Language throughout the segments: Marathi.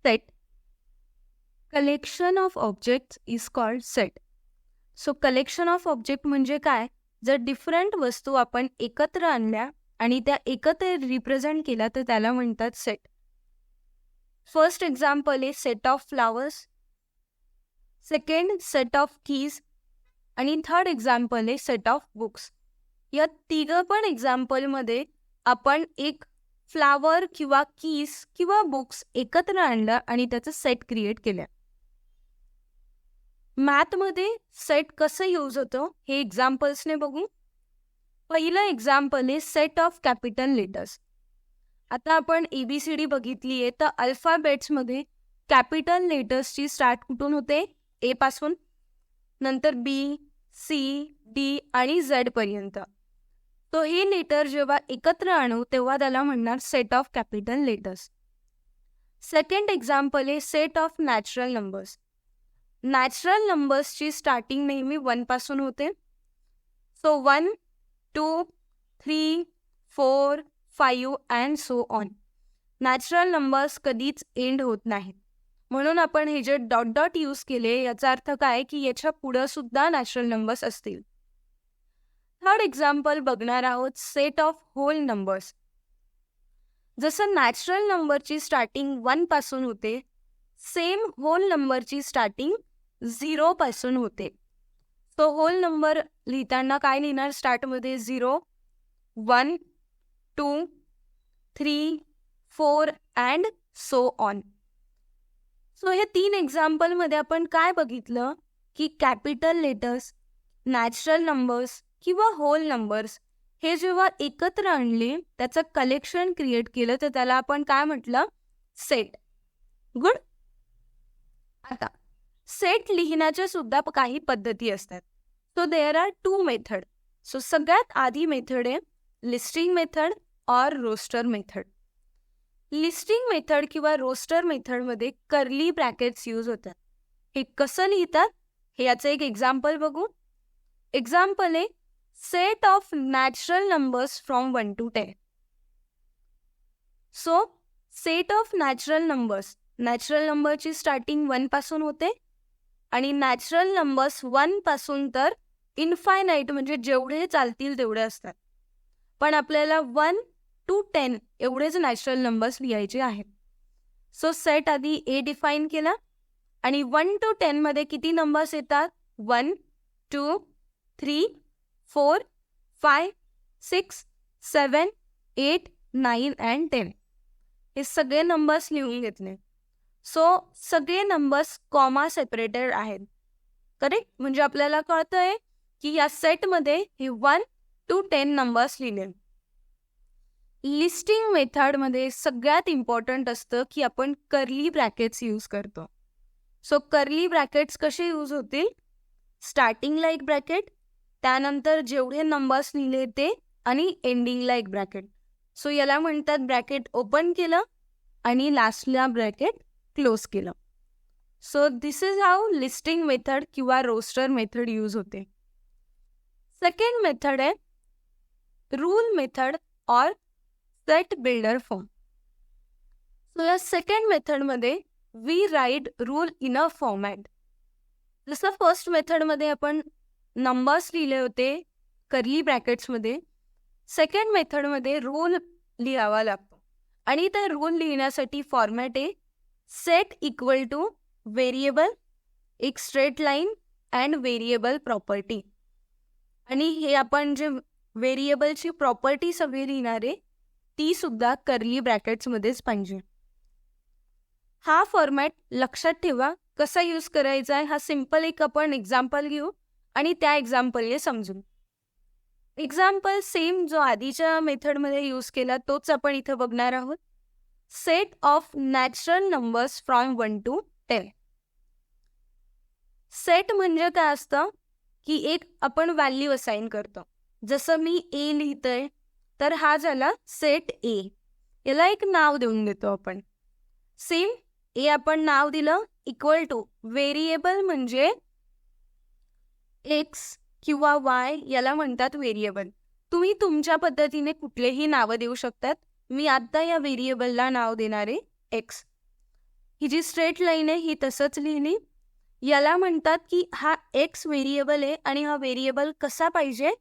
set. Collection of objects is called set. So collection of object म्हणजे काय? जर डिफरंट वस्तू आपण एकत्र आणल्या आणि त्या एकत्र रिप्रेझेंट केल्या तर त्याला म्हणतात सेट. फर्स्ट एक्झाम्पल आहे set of flowers, second set of keys आणि थर्ड एक्झाम्पल आहे सेट ऑफ बुक्स. या तिघं पण एक्झाम्पलमध्ये आपण एक फ्लावर किंवा कीज किंवा बुक्स एकत्र आणलं आणि त्याचं सेट क्रिएट केलं. मॅथमध्ये सेट कसं यूज होतं हे एक्झाम्पल्सने बघू. पहिलं एक्झाम्पल आहे सेट ऑफ कॅपिटल लेटर्स. आता आपण ABCD बघितली आहे तर अल्फाबेट्समध्ये कॅपिटल लेटर्सची स्टार्ट कुठून होते? A पासून, नंतर B, C, D आणि Z पर्यंत. तो हे लेटर जेव्हा एकत्र आणू तेव्हा त्याला म्हणणार set of capital letters. Second example आहे set of natural numbers. Natural नंबर्सची स्टार्टिंग नेहमी 1 पासून होते. So 1, 2, 3, 4, 5 and so on. Natural numbers कधीच एंड होत नाहीत, म्हणून आपण हे जे डॉट डॉट यूज केले याचा अर्थ काय की याच्या पुढं सुद्धा नॅचरल नंबर्स असतील. थर्ड एक्झाम्पल बघणार आहोत सेट ऑफ होल नंबर्स. जसं नॅचरल नंबरची स्टार्टिंग 1 पासून होते, सेम होल नंबरची स्टार्टिंग 0 पासून होते. तो होल नंबर लिहिताना काय लिहिणार? स्टार्टमध्ये 0, 1, 2, 3, 4 अँड सो ऑन. सो हे 3 एक्झाम्पलमध्ये आपण काय बघितलं की कॅपिटल लेटर्स, नॅचरल नंबर्स किंवा होल नंबर्स हे जेव्हा एकत्र आणले त्याचं कलेक्शन क्रिएट केलं तर त्याला आपण काय म्हटलं? सेट. गुड. आता सेट लिहिण्याच्या सुद्धा काही पद्धती असतात. So there are 2 method. So सगळ्यात आधी मेथड आहे लिस्टिंग मेथड और रोस्टर मेथड. लिस्टिंग मेथड किंवा रोस्टर मेथडमध्ये कर्ली ब्रॅकेट्स यूज होतात. हे कसं लिहितात हे याचं एक एक्झाम्पल बघू. एक्झाम्पल आहे set of natural numbers from 1 to 10. So set of natural numbers, natural नंबरची स्टार्टिंग 1 पासून होते आणि नॅचरल नंबर्स 1 पासून तर इनफायनाईट म्हणजे जेवढे चालतील तेवढे असतात, पण आपल्याला 1 to 10 एवढेच नॅचरल नंबर्स लिहायचे आहेत. सो सेट आधी A डिफाईन केला आणि 1 to 10 मध्ये किती नंबर्स येतात? 1, 2, 3, 4, 5, 6, 7, 8, 9 अँड 10. हे सगळे नंबर्स लिहून घेतले. सो सगळे नंबर्स कॉमा सेपरेटेड आहेत. करेक्ट? म्हणजे आपल्याला कळतंय की या सेटमध्ये हे 1 to 10 नंबर्स लिहिले. लिस्टिंग मेथडमध्ये सगळ्यात इम्पॉर्टंट असतं की आपण कर्ली ब्रॅकेट्स यूज करतो. सो कर्ली ब्रॅकेट्स कसे यूज होतील? स्टार्टिंगला एक ब्रॅकेट, त्यानंतर जेवढे नंबर्स लिहिले ते आणि एंडिंगला एक ब्रॅकेट. सो याला म्हणतात ब्रॅकेट ओपन केलं आणि लास्टला ब्रॅकेट क्लोज केलं. So this is how listing method किंवा रोस्टर मेथड यूज होते. सेकंड मेथड आहे रूल मेथड और सेट बिल्डर फॉर्म. सो या सेकंड मेथडमध्ये we write rule in a format. जसं फर्स्ट मेथडमध्ये आपण नंबर्स लिहिले होते कर्ली ब्रॅकेट्समध्ये, सेकंड मेथडमध्ये रूल लिहावा लागतो आणि त्या रूल लिहिण्यासाठी फॉर्मॅट आहे सेट इक्वल टू व्हेरिएबल, एक straight line and variable property. आणि हे आपण जे व्हेरिएबलची प्रॉपर्टी सगळी लिहिणार आहे ती सुद्धा कर्ली ब्रॅकेट्समध्येच पाहिजे. हा फॉर्मॅट लक्षात ठेवा कसा यूज करायचा आहे. हा सिम्पल एक आपण एक्झाम्पल घेऊ आणि त्या एक्झाम्पलने समजून. एक्झाम्पल सेम जो आधीच्या मेथडमध्ये यूज केला तोच आपण इथं बघणार आहोत. Set of natural numbers from 1 to 10. Set म्हणजे काय असतं की एक आपण व्हॅल्यू असाइन करतो. जसं मी A लिहितोय तर हा झाला सेट A. याला एक नाव देऊन देतो आपण. सेम A आपण नाव दिलं इक्वल टू व्हेरिएबल म्हणजे X किंवा Y याला म्हणतात व्हेरिएबल. तुम्ही तुमच्या पद्धतीने कुठलेही नावं देऊ शकतात. मी आता या व्हेरिएबलला नाव देणार आहे X. ही जी स्ट्रेट लाईन आहे ही तसंच लिहिली. याला म्हणतात की हा एक्स व्हेरिएबल आहे आणि हा व्हेरिएबल कसा पाहिजे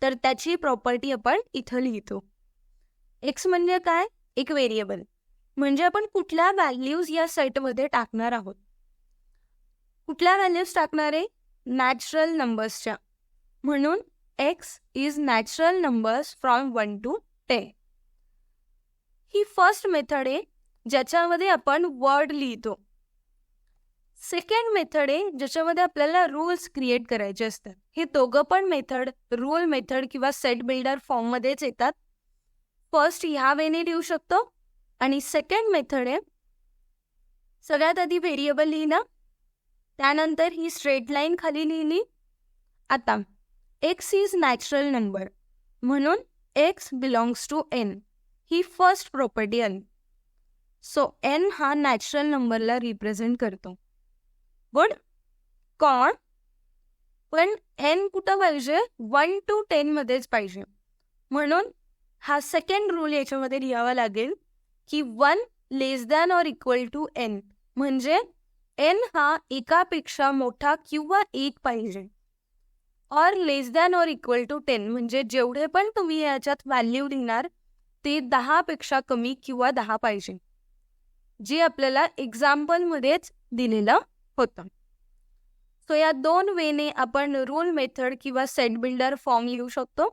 तर त्याची प्रॉपर्टी आपण इथं लिहितो. एक्स म्हणजे काय? एक व्हेरिएबल. म्हणजे आपण कुठल्या व्हॅल्यूज या सेटमध्ये टाकणार आहोत. कुठल्या व्हॅल्यूज टाकणार आहे? नॅचरल नंबर्सच्या. म्हणून x is natural numbers from 1 to 10. He first method आहे ज्याच्यामध्ये आपण वर्ड लिहितो. सेकंड मेथड आहे ज्याच्यामध्ये आपल्याला रूल्स क्रिएट करायचे असतात. हे दोघं पण मेथड रूल मेथड किंवा सेट बिल्डर फॉर्ममध्येच येतात. फर्स्ट ह्या वेने लिहू शकतो आणि सेकंड मेथड आहे सगळ्यात आधी व्हेरिएबल लिहिणं, त्यानंतर ही स्ट्रेट लाईन खाली लिहिली. आता एक्स इज नॅचरल नंबर म्हणून एक्स बिलॉंग्स टू एन ही फर्स्ट प्रॉपर्टी आली. सो एन हा नॅचरल नंबरला रिप्रेझेंट करतो. गुड. कोण? पण एन कुठं पाहिजे? 1 to 10 मध्येच पाहिजे. म्हणून हा सेकंड रूल याच्यामध्ये लिहावा लागेल की 1 less than or equal to n, म्हणजे एन हा एकापेक्षा मोठा किंवा 1 पाहिजे. Or less than or equal to 10 म्हणजे जेवढे पण तुम्ही याच्यात व्हॅल्यू लिहिणार ते 10 पेक्षा कमी किंवा 10 पाहिजे, जे आपल्याला एक्झाम्पलमध्येच दिलेलं होतं. सो या दोन वेने आपण रूल मेथड किंवा सेट बिल्डर फॉर्म लिहू शकतो.